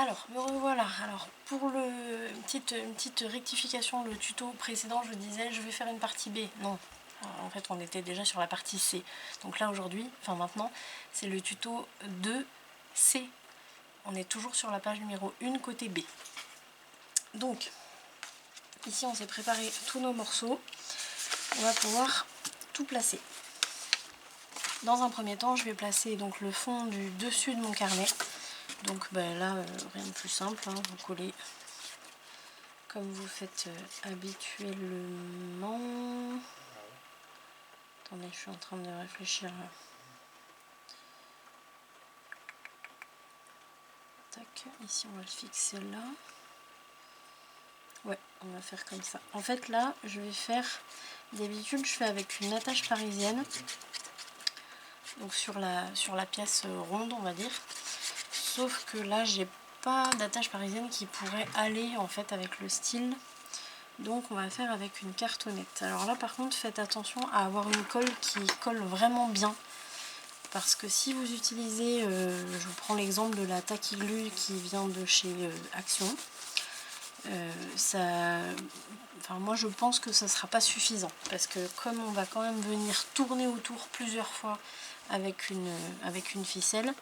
Alors, me revoilà. Alors, pour une petite rectification, le tuto précédent, je disais, je vais faire une partie B. Non, en fait, on était déjà sur la partie C. Donc là, aujourd'hui, enfin maintenant, c'est le tuto 2C. On est toujours sur la page numéro 1, côté B. Donc, ici, on s'est préparé tous nos morceaux. On va pouvoir tout placer. Dans un premier temps, je vais placer donc le fond du dessus de mon carnet. Donc ben, là, rien de plus simple, hein, vous collez comme vous faites habituellement. Attendez, je suis en train de réfléchir. Tac, ici on va le fixer là. Ouais, on va faire comme ça. En fait là, je vais faire, d'habitude je fais avec une attache parisienne. Donc sur la pièce ronde, on va dire. Sauf que là, j'ai pas d'attache parisienne qui pourrait aller en fait avec le style. Donc on va faire avec une cartonnette. Alors là par contre, faites attention à avoir une colle qui colle vraiment bien. Parce que si vous utilisez, je vous prends l'exemple de la Tacky Glue qui vient de chez Action. Moi je pense que ça ne sera pas suffisant. Parce que comme on va quand même venir tourner autour plusieurs fois avec une ficelle,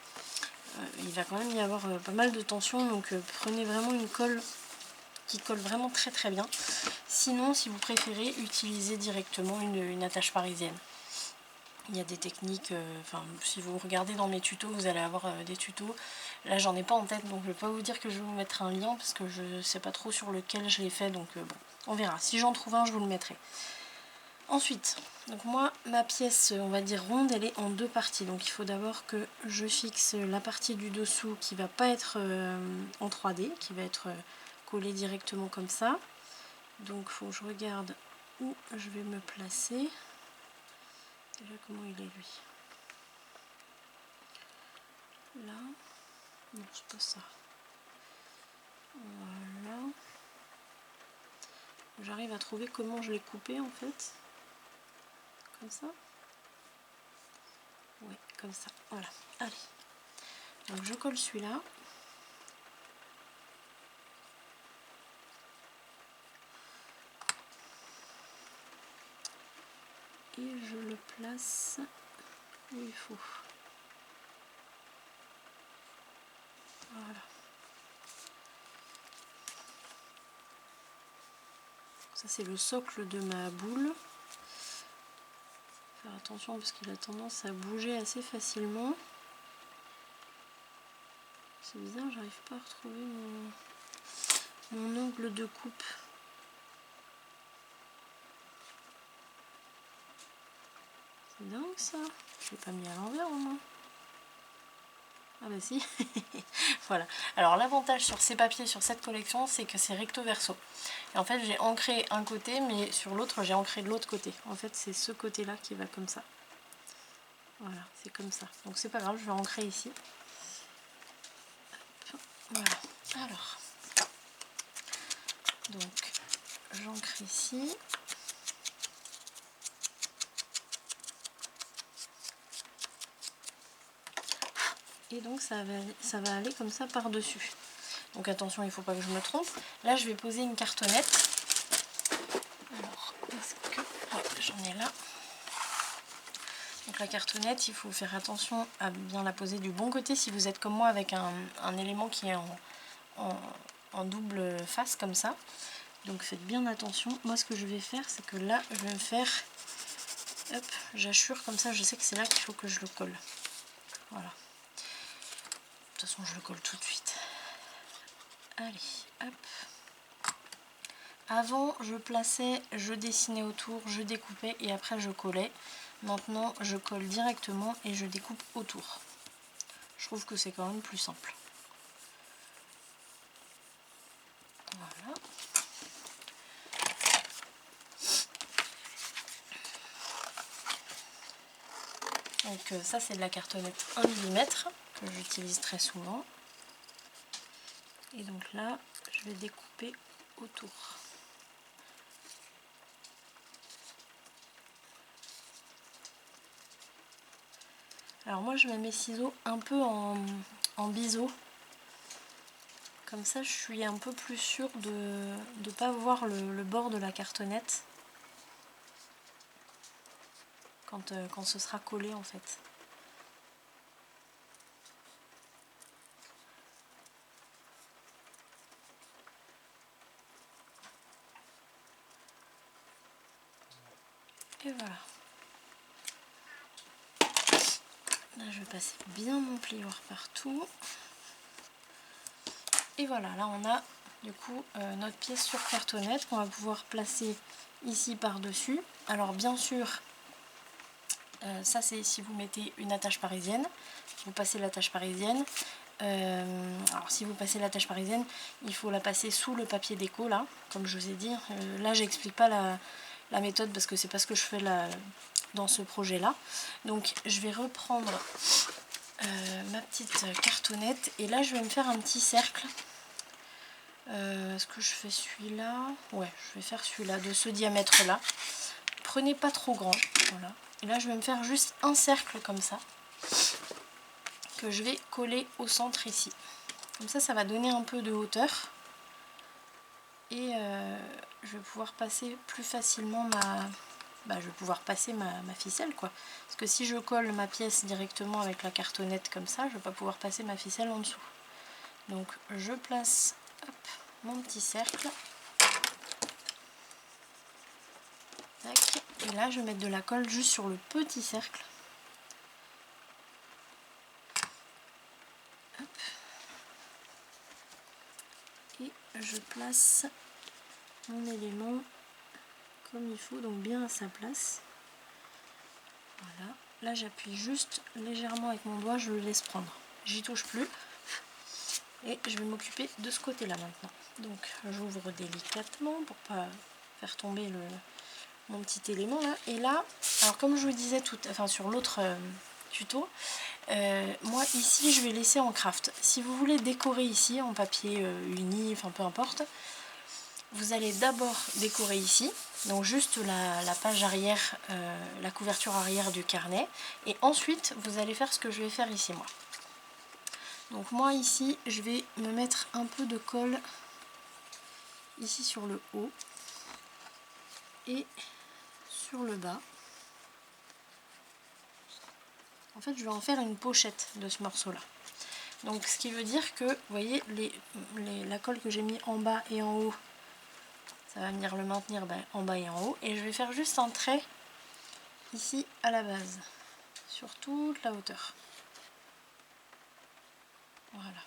il va quand même y avoir pas mal de tension. Donc prenez vraiment une colle qui colle vraiment très très bien. Sinon, si vous préférez, utilisez directement une attache parisienne. Il y a des techniques, si vous regardez dans mes tutos, vous allez avoir des tutos. Là, j'en ai pas en tête, donc je vais pas vous dire que je vais vous mettre un lien parce que je sais pas trop sur lequel je l'ai fait, donc bon, on verra. Si j'en trouve un, je vous le mettrai. Ensuite, donc moi, ma pièce, on va dire ronde, elle est en deux parties. Donc il faut d'abord que je fixe la partie du dessous qui va pas être en 3D, qui va être collée directement comme ça. Donc il faut que je regarde où je vais me placer. Déjà comment il est lui. Là. Non, c'est pas ça. Voilà. J'arrive à trouver comment je l'ai coupé en fait. Comme ça. Oui, comme ça. Voilà. Allez. Donc je colle celui-là. Et je le place où il faut. Voilà. Ça c'est le socle de ma boule. Faire attention parce qu'il a tendance à bouger assez facilement. C'est bizarre, j'arrive pas à retrouver mon ongle de coupe. C'est dingue ça. Je l'ai pas mis à l'envers au moins. Ah bah si. Voilà. Alors l'avantage sur ces papiers, sur cette collection, c'est que c'est recto verso. Et en fait j'ai ancré un côté, mais sur l'autre j'ai ancré de l'autre côté. En fait c'est ce côté là qui va comme ça. Voilà, c'est comme ça. Donc c'est pas grave, je vais ancrer ici. Hop, voilà. Alors. Donc j'ancre ici. Et donc ça va aller comme ça par dessus. Donc attention, il ne faut pas que je me trompe. Là je vais poser une cartonnette. Alors est-ce que... Ouais, j'en ai là. Donc la cartonnette, il faut faire attention à bien la poser du bon côté si vous êtes comme moi avec un élément qui est en double face comme ça. Donc faites bien attention. Moi ce que je vais faire, c'est que là je vais me faire... Hop, j'assure comme ça, je sais que c'est là qu'il faut que je le colle. Voilà. De toute façon je le colle tout de suite. Allez, hop. Avant je plaçais, je dessinais autour, je découpais et après je collais. Maintenant je colle directement et je découpe autour. Je trouve que c'est quand même plus simple. Voilà. Donc ça c'est de la cartonnette 1 mm que j'utilise très souvent. Et donc là je vais découper autour. Alors moi je mets mes ciseaux un peu en biseau. Comme ça, je suis un peu plus sûre de ne pas voir le bord de la cartonnette quand ce sera collé en fait. Et voilà. Là, je vais passer bien mon plioir partout. Et voilà, là on a du coup notre pièce sur cartonnette qu'on va pouvoir placer ici par-dessus. Alors bien sûr, ça c'est si vous mettez une attache parisienne, vous passez l'attache parisienne. Alors si vous passez l'attache parisienne, il faut la passer sous le papier déco là, comme je vous ai dit. Là j'explique pas la méthode parce que c'est pas ce que je fais là dans ce projet là. Donc je vais reprendre ma petite cartonnette et là je vais me faire un petit cercle. Est-ce que je fais celui-là? Ouais, je vais faire celui-là de ce diamètre là. Prenez pas trop grand, voilà. Et là je vais me faire juste un cercle comme ça que je vais coller au centre ici. Comme ça va donner un peu de hauteur et je vais pouvoir passer plus facilement je vais pouvoir passer ma ficelle quoi. Parce que si je colle ma pièce directement avec la cartonnette comme ça, je ne vais pas pouvoir passer ma ficelle en dessous. Donc je place hop, mon petit cercle. Tac. Et là je vais mettre de la colle juste sur le petit cercle. Hop. Et je place mon élément comme il faut, donc bien à sa place. Voilà. Là j'appuie juste légèrement avec mon doigt, je le laisse prendre. J'y touche plus. Et je vais m'occuper de ce côté là maintenant. Donc j'ouvre délicatement pour pas faire tomber mon petit élément là. Et là, alors comme je vous disais sur l'autre tuto, moi ici je vais laisser en craft. Si vous voulez décorer ici en papier uni, enfin peu importe, vous allez d'abord décorer ici, donc juste la page arrière, la couverture arrière du carnet, et ensuite vous allez faire ce que je vais faire ici moi. Donc moi ici je vais me mettre un peu de colle ici sur le haut et sur le bas. En fait je vais en faire une pochette de ce morceau là. Donc ce qui veut dire que vous voyez la colle que j'ai mis en bas et en haut, ça va venir le maintenir en bas et en haut, et je vais faire juste un trait ici à la base sur toute la hauteur. Voilà.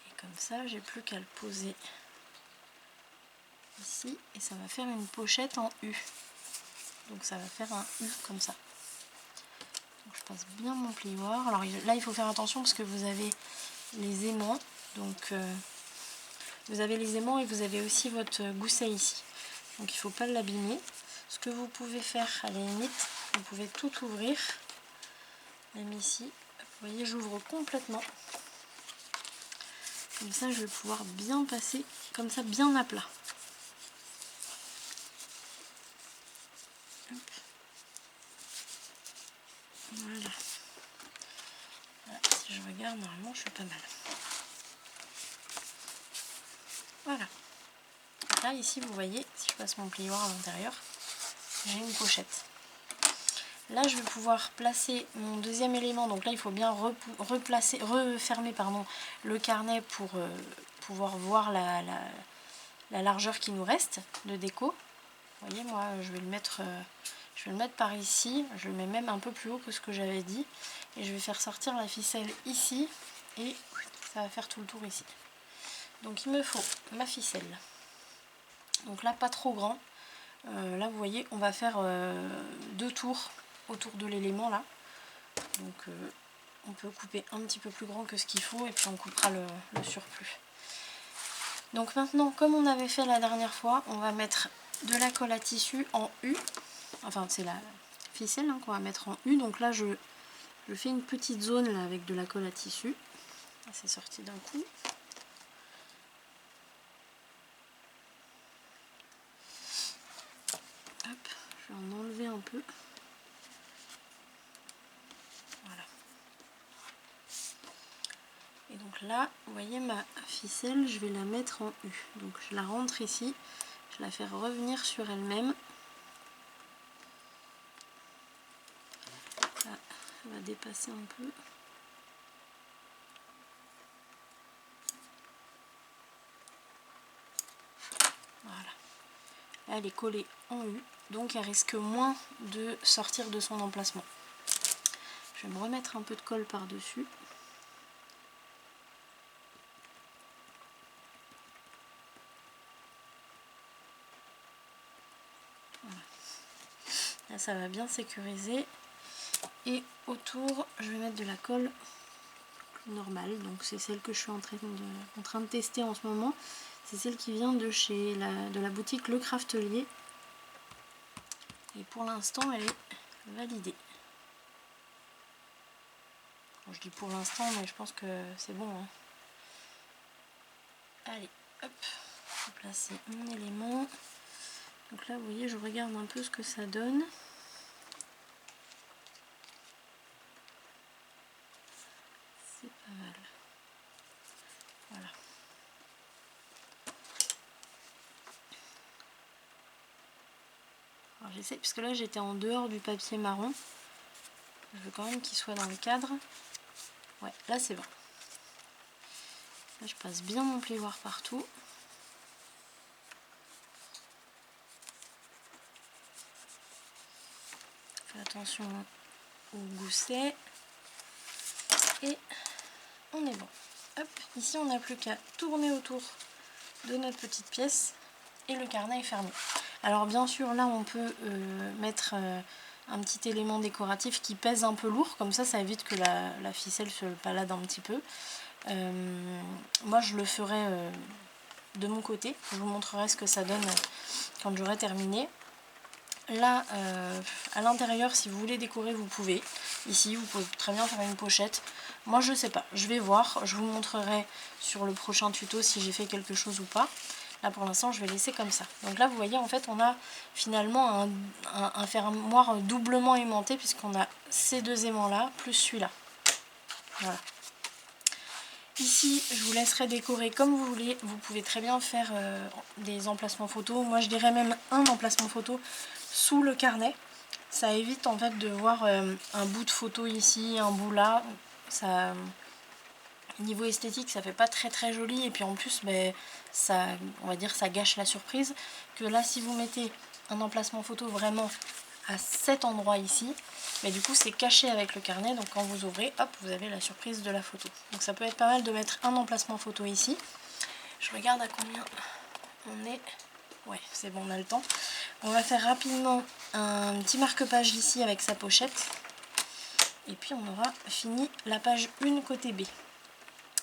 Et comme ça j'ai plus qu'à le poser ici et ça va faire une pochette en U. Donc ça va faire un U comme ça. Donc je passe bien mon plioir. Alors là il faut faire attention parce que vous avez les aimants. Donc vous avez les aimants et vous avez aussi votre gousset ici. Donc il ne faut pas l'abîmer. Ce que vous pouvez faire à la limite, vous pouvez tout ouvrir. Même ici. Vous voyez, j'ouvre complètement. Comme ça je vais pouvoir bien passer comme ça, bien à plat. Hop. Voilà. Si je regarde, normalement je suis pas mal. Voilà. Là ici vous voyez, si je passe mon plioir à l'intérieur, j'ai une pochette. Là je vais pouvoir placer mon deuxième élément, donc là il faut bien refermer le carnet pour pouvoir voir la largeur qui nous reste de déco. Vous voyez, moi je vais le mettre par ici, je le mets même un peu plus haut que ce que j'avais dit, et je vais faire sortir la ficelle ici, et ça va faire tout le tour ici. Donc il me faut ma ficelle. Donc là pas trop grand. Là vous voyez on va faire 2 tours autour de l'élément là. Donc on peut couper un petit peu plus grand que ce qu'il faut et puis on coupera le surplus. Donc maintenant comme on avait fait la dernière fois, on va mettre de la colle à tissu en U. Enfin c'est la ficelle hein, qu'on va mettre en U. Donc là je fais une petite zone là avec de la colle à tissu. C'est sorti d'un coup. Hop, je vais en enlever un peu. Voilà. Et donc là, vous voyez ma ficelle, je vais la mettre en U. Donc je la rentre ici, je la fais revenir sur elle-même. Là, elle va dépasser un peu. Voilà. Là, elle est collée en U, donc elle risque moins de sortir de son emplacement. Je vais me remettre un peu de colle par-dessus. Voilà. Là, ça va bien sécuriser. Et autour, je vais mettre de la colle normale. Donc c'est celle que je suis en train de tester en ce moment. C'est celle qui vient de chez la boutique Le Craftelier. Et pour l'instant, elle est validée. Bon, je dis pour l'instant, mais je pense que c'est bon. Hein. Allez, hop, je vais placer mon élément. Donc là, vous voyez, je regarde un peu ce que ça donne. C'est pas mal. Voilà. Alors j'essaie, parce que là j'étais en dehors du papier marron. Je veux quand même qu'il soit dans le cadre. Ouais, là c'est bon. Là je passe bien mon plioir partout. Fais attention au gousset. Et on est bon. Hop, ici on n'a plus qu'à tourner autour de notre petite pièce et le carnet est fermé. Alors bien sûr là on peut mettre un petit élément décoratif qui pèse un peu lourd, comme ça évite que la ficelle se balade un petit peu. Moi je le ferai de mon côté, je vous montrerai ce que ça donne quand j'aurai terminé. Là à l'intérieur, si vous voulez décorer, vous pouvez. Ici vous pouvez très bien faire une pochette. Moi je sais pas, je vais voir, je vous montrerai sur le prochain tuto si j'ai fait quelque chose ou pas. Là pour l'instant je vais laisser comme ça. Donc là vous voyez en fait on a finalement un fermoir doublement aimanté, puisqu'on a ces deux aimants là plus celui-là. Voilà. Ici je vous laisserai décorer comme vous voulez. Vous pouvez très bien faire des emplacements photos. Moi je dirais même un emplacement photo sous le carnet. Ça évite en fait de voir un bout de photo ici, un bout là. Ça, niveau esthétique, ça fait pas très joli, et puis en plus ça, on va dire, ça gâche la surprise. Que là si vous mettez un emplacement photo vraiment à cet endroit ici, mais du coup c'est caché avec le carnet, donc quand vous ouvrez, hop, vous avez la surprise de la photo. Donc ça peut être pas mal de mettre un emplacement photo ici. Je regarde à combien on est. Ouais, c'est bon, on a le temps. On va faire rapidement un petit marque-page ici avec sa pochette. Et puis on aura fini la page 1 côté B.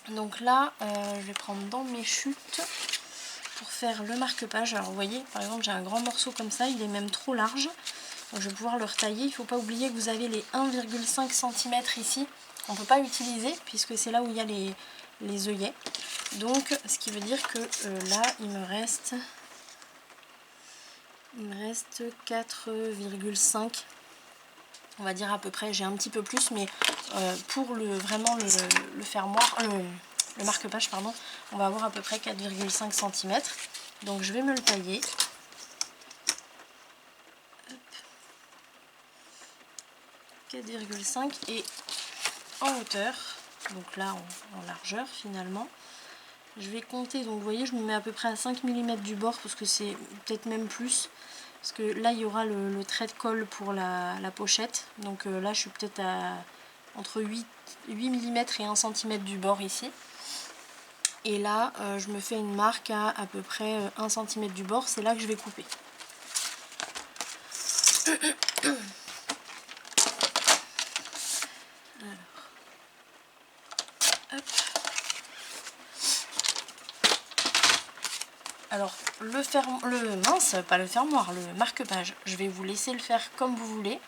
Donc là, je vais prendre dans mes chutes pour faire le marque-page. Alors vous voyez, par exemple, j'ai un grand morceau comme ça, il est même trop large. Donc je vais pouvoir le retailler. Il ne faut pas oublier que vous avez les 1,5 cm ici, qu'on ne peut pas utiliser, puisque c'est là où il y a les œillets. Donc ce qui veut dire que là, il me reste 4,5, on va dire à peu près. J'ai un petit peu plus, mais pour vraiment le fermoir, le marque-page, pardon, on va avoir à peu près 4,5 cm. Donc je vais me le tailler. 4,5 et en hauteur, donc là en largeur finalement. Je vais compter, donc vous voyez, je me mets à peu près à 5 mm du bord, parce que c'est peut-être même plus. Parce que là, il y aura le trait de colle pour la pochette. Donc là, je suis peut-être à entre 8 mm et 1 cm du bord ici. Et là, je me fais une marque à peu près 1 cm du bord. C'est là que je vais couper. Alors, le fermoir, le marque-page, je vais vous laisser le faire comme vous voulez.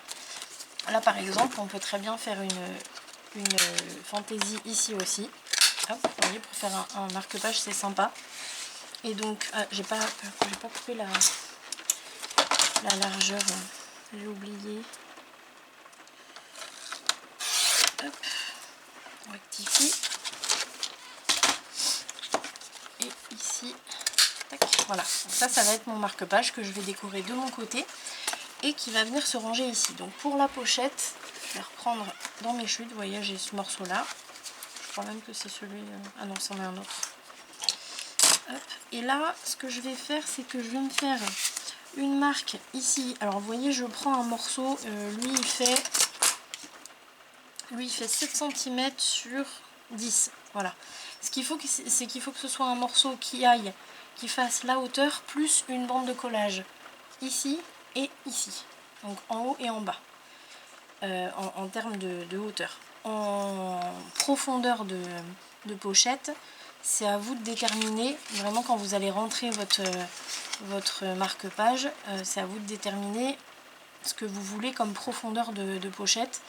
Là, par exemple, on peut très bien faire une fantaisie ici aussi. Hop, vous voyez, pour faire un marque-page, c'est sympa. Et donc, j'ai pas coupé la largeur, j'ai oublié. Hop, on rectifie. et ici. Tac, voilà, ça va être mon marque-page que je vais décorer de mon côté et qui va venir se ranger ici. Donc pour la pochette, je vais reprendre dans mes chutes, vous voyez j'ai ce morceau là, je crois même que c'est celui, ah non c'en est un autre. Hop. Et là ce que je vais faire c'est que je vais me faire une marque ici. Alors vous voyez je prends un morceau, lui il fait 7 cm sur 10, voilà. Ce qu'il faut c'est qu'il faut que ce soit un morceau qui fasse la hauteur plus une bande de collage ici et ici, donc en haut et en bas, en termes de hauteur. En profondeur de pochette, c'est à vous de déterminer, vraiment quand vous allez rentrer votre marque-page, c'est à vous de déterminer ce que vous voulez comme profondeur de pochette.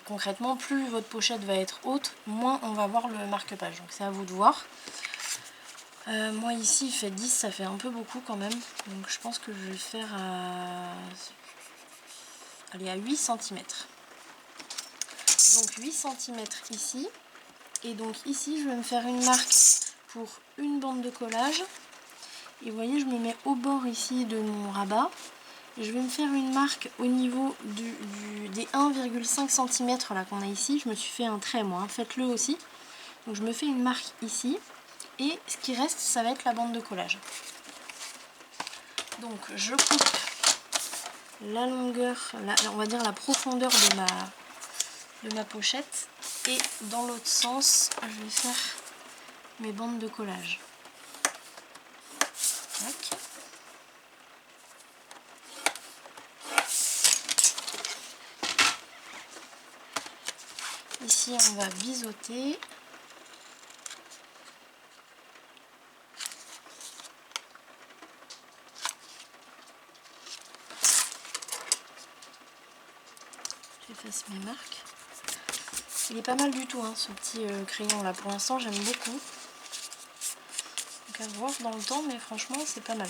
Concrètement, plus votre pochette va être haute, moins on va voir le marque-page, donc c'est à vous de voir. Moi ici il fait 10, ça fait un peu beaucoup quand même, donc je pense que je vais le faire à 8 cm. Donc 8 cm ici, et donc ici je vais me faire une marque pour une bande de collage, et vous voyez je me mets au bord ici de mon rabat, et je vais me faire une marque au niveau des 1,5 cm là qu'on a ici. Je me suis fait un trait moi, hein, faites-le aussi. Donc je me fais une marque ici. Et ce qui reste, ça va être la bande de collage. Donc je coupe la longueur, on va dire la profondeur de ma pochette. Et dans l'autre sens, je vais faire mes bandes de collage. Tac. Ici, on va biseauter. J'efface mes marques. Il est pas mal du tout, hein, ce petit crayon là. Pour l'instant, j'aime beaucoup. Donc à voir dans le temps, mais franchement, c'est pas mal.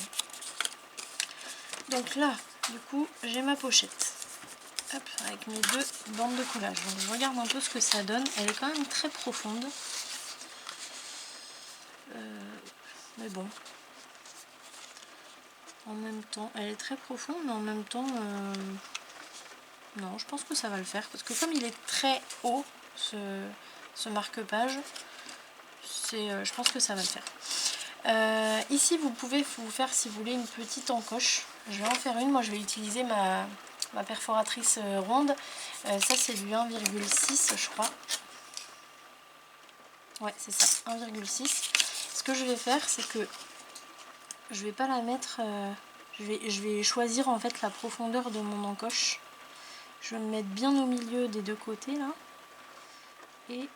Donc là, du coup, j'ai ma pochette. Hop, avec mes deux bandes de collage. Donc je regarde un peu ce que ça donne. Elle est quand même très profonde. Mais bon. En même temps, elle est très profonde, mais en même temps... non, je pense que ça va le faire. Parce que comme il est très haut, ce marque-page, je pense que ça va le faire. Ici, vous pouvez vous faire, si vous voulez, une petite encoche. Je vais en faire une. Moi, je vais utiliser ma perforatrice ronde. Ça, c'est du 1,6, je crois. Ouais, c'est ça, 1,6. Ce que je vais faire, c'est que je vais pas la mettre... je vais choisir en fait la profondeur de mon encoche. Je vais me mettre bien au milieu des deux côtés là. Et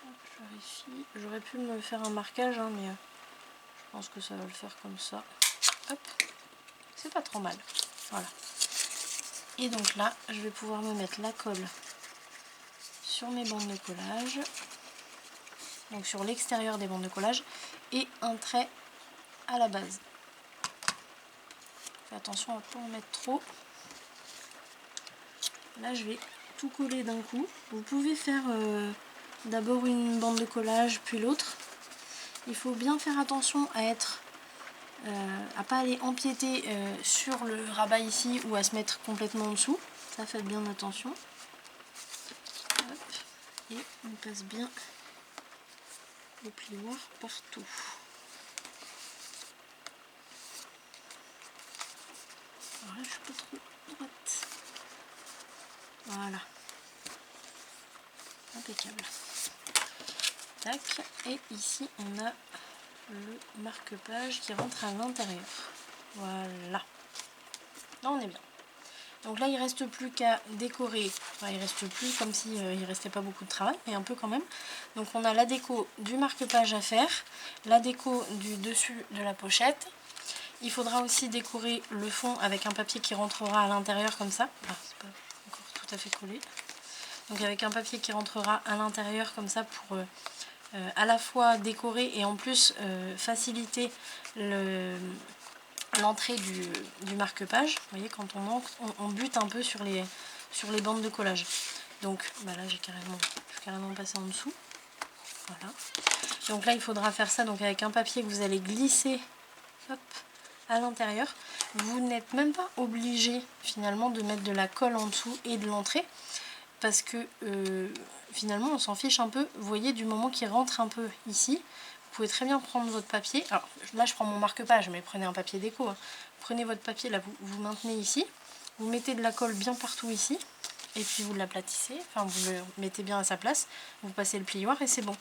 je vérifie. J'aurais pu me faire un marquage, hein, mais je pense que ça va le faire comme ça. Hop, c'est pas trop mal. Voilà. Et donc là, je vais pouvoir me mettre la colle sur mes bandes de collage. Donc sur l'extérieur des bandes de collage. Et un trait à la base. Fais attention à ne pas en mettre trop. Là, je vais tout coller d'un coup. Vous pouvez faire d'abord une bande de collage, puis l'autre. Il faut bien faire attention à pas aller empiéter sur le rabat ici ou à se mettre complètement en dessous. Ça, faites bien attention. Hop. Et on passe bien le plioir partout. Alors là, je suis pas trop droite. Voilà. Impeccable. Tac. Et ici, on a le marque-page qui rentre à l'intérieur. Voilà. Là, on est bien. Donc là, il ne reste plus qu'à décorer. Enfin, il reste plus comme si il restait pas beaucoup de travail, mais un peu quand même. Donc on a la déco du marque-page à faire, la déco du dessus de la pochette. Il faudra aussi décorer le fond avec un papier qui rentrera à l'intérieur comme ça. Ah, c'est pas encore tout à fait collé. Donc avec un papier qui rentrera à l'intérieur comme ça pour à la fois décorer et en plus faciliter l'entrée du marque-page. Vous voyez, quand on entre, on bute un peu sur les bandes de collage. Donc bah là, je suis carrément passée en dessous. Voilà. Donc là il faudra faire ça donc avec un papier que vous allez glisser, hop, à l'intérieur. Vous n'êtes même pas obligé finalement de mettre de la colle en dessous et de l'entrée, parce que finalement on s'en fiche un peu. Vous voyez, du moment qu'il rentre un peu ici, vous pouvez très bien prendre votre papier. Alors là je prends mon marque-page, mais prenez un papier déco, hein. Prenez votre papier, là vous maintenez ici, vous mettez de la colle bien partout ici, et puis vous l'aplatissez, enfin vous le mettez bien à sa place, vous passez le plioir et c'est bon.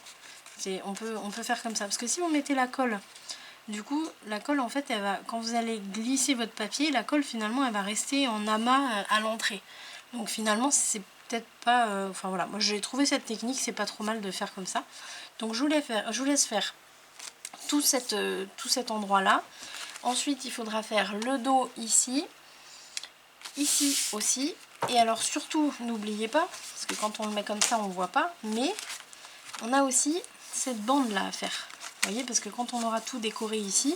On peut faire comme ça, parce que si vous mettez la colle, du coup la colle en fait elle va, quand vous allez glisser votre papier, la colle finalement elle va rester en amas à l'entrée. Donc finalement c'est peut-être pas, enfin voilà, moi j'ai trouvé cette technique, c'est pas trop mal de faire comme ça. Donc je vous laisse faire tout cet endroit là. Ensuite il faudra faire le dos ici aussi. Et alors surtout n'oubliez pas, parce que quand on le met comme ça on ne voit pas, mais on a aussi cette bande là à faire. Vous voyez, parce que quand on aura tout décoré ici,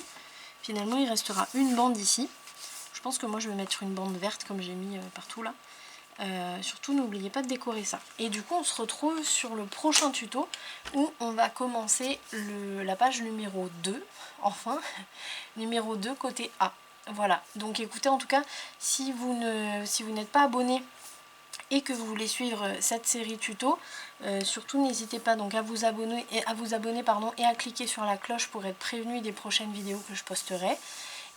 finalement il restera une bande ici. Je pense que moi je vais mettre une bande verte comme j'ai mis partout là. Surtout n'oubliez pas de décorer ça. Et du coup on se retrouve sur le prochain tuto où on va commencer la page numéro 2, enfin, numéro 2 côté A. Voilà, donc écoutez, en tout cas, si vous n'êtes pas abonné et que vous voulez suivre cette série tuto, surtout n'hésitez pas donc à vous abonner et à cliquer sur la cloche pour être prévenu des prochaines vidéos que je posterai.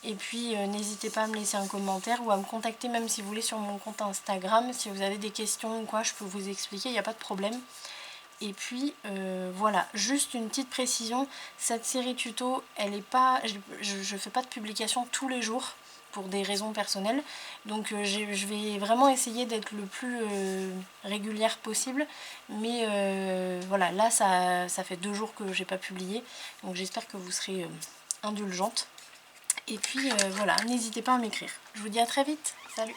Et puis n'hésitez pas à me laisser un commentaire ou à me contacter même si vous voulez sur mon compte Instagram. Si vous avez des questions ou quoi, je peux vous expliquer, il n'y a pas de problème. Et puis voilà, juste une petite précision, cette série tuto, elle est pas, je fais pas de publication tous les jours pour des raisons personnelles. Donc je vais vraiment essayer d'être le plus régulière possible. Mais voilà, là ça fait 2 jours que j'ai pas publié. Donc j'espère que vous serez indulgente. Et puis voilà, n'hésitez pas à m'écrire. Je vous dis à très vite. Salut!